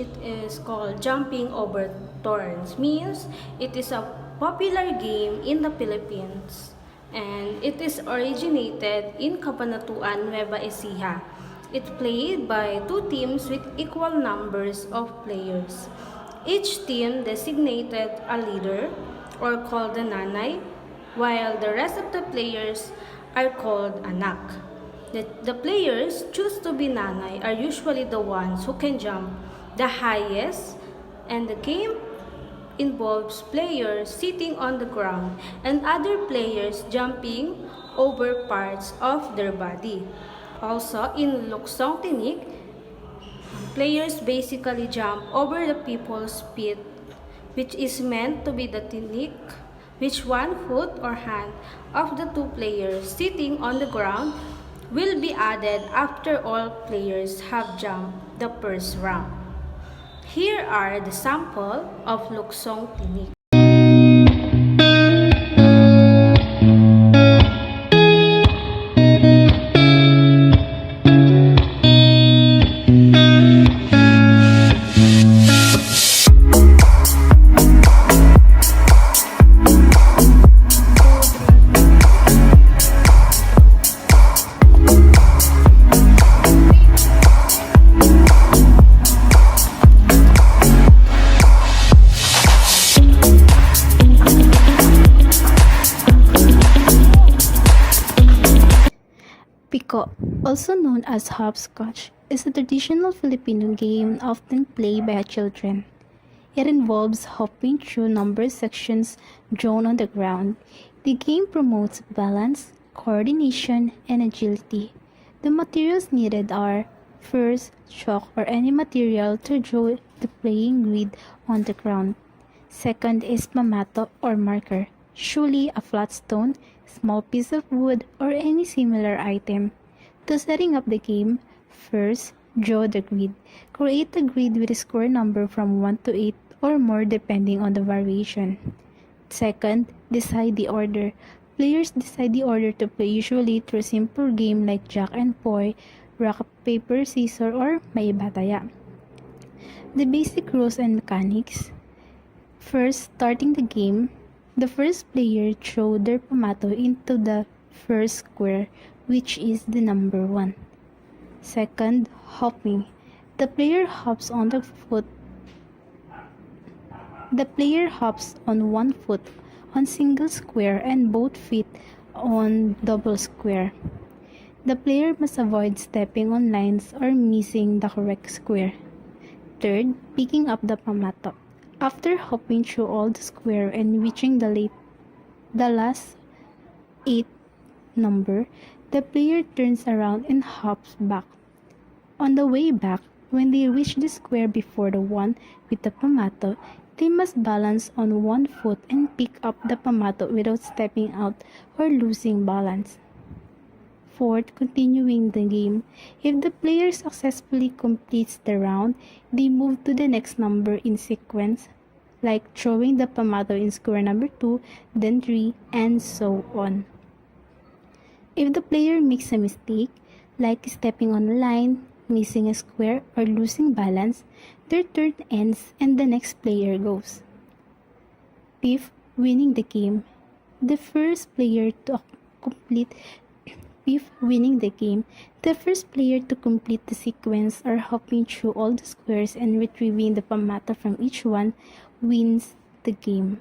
it is called jumping over thorns. Means it is a popular game in the Philippines and it is originated in Cabanatuan, Nueva Ecija. It's played by two teams with equal numbers of players. Each team designated a leader or called the nanay, while the rest of the players are called anak. The players choose to be nanay are usually the ones who can jump the highest, and the game involves players sitting on the ground and other players jumping over parts of their body. Also, in Luksong tinik, players basically jump over the people's feet, which is meant to be the tinik, which one foot or hand of the two players sitting on the ground will be added after all players have jumped the first round. Here are the sample of Luksong tinik. Piko, also known as hopscotch, is a traditional Filipino game often played by children. It involves hopping through numbered sections drawn on the ground. The game promotes balance, coordination, and agility. The materials needed are first, chalk or any material to draw the playing grid on the ground. Second is pamato or marker, usually a flat stone, small piece of wood, or any similar item. To setting up the game, first, draw the grid. Create a grid with a square number from 1 to 8 or more depending on the variation. Second, decide the order. Players decide the order to play usually through a simple game like Jack and Poy, rock, paper, scissors, or may bataya. The basic rules and mechanics. First, starting the game, the first player throws their pamato into the first square, which is the number 1. Second, hopping. The player hops on one foot on single square and both feet on double square. The player must avoid stepping on lines or missing the correct square. Third, picking up the pamato. After hopping through all the square and reaching the last 8 number, the player turns around and hops back. On the way back, when they reach the square before the one with the pamato, they must balance on one foot and pick up the pamato without stepping out or losing balance. Fourth, continuing the game. If the player successfully completes the round, they move to the next number in sequence, like throwing the pamato in square number 2, then 3, and so on. If the player makes a mistake, like stepping on a line, missing a square, or losing balance, their turn ends and the next player goes. Fifth, winning the game. The first player to complete the sequence or hopping through all the squares and retrieving the pamato from each one wins the game.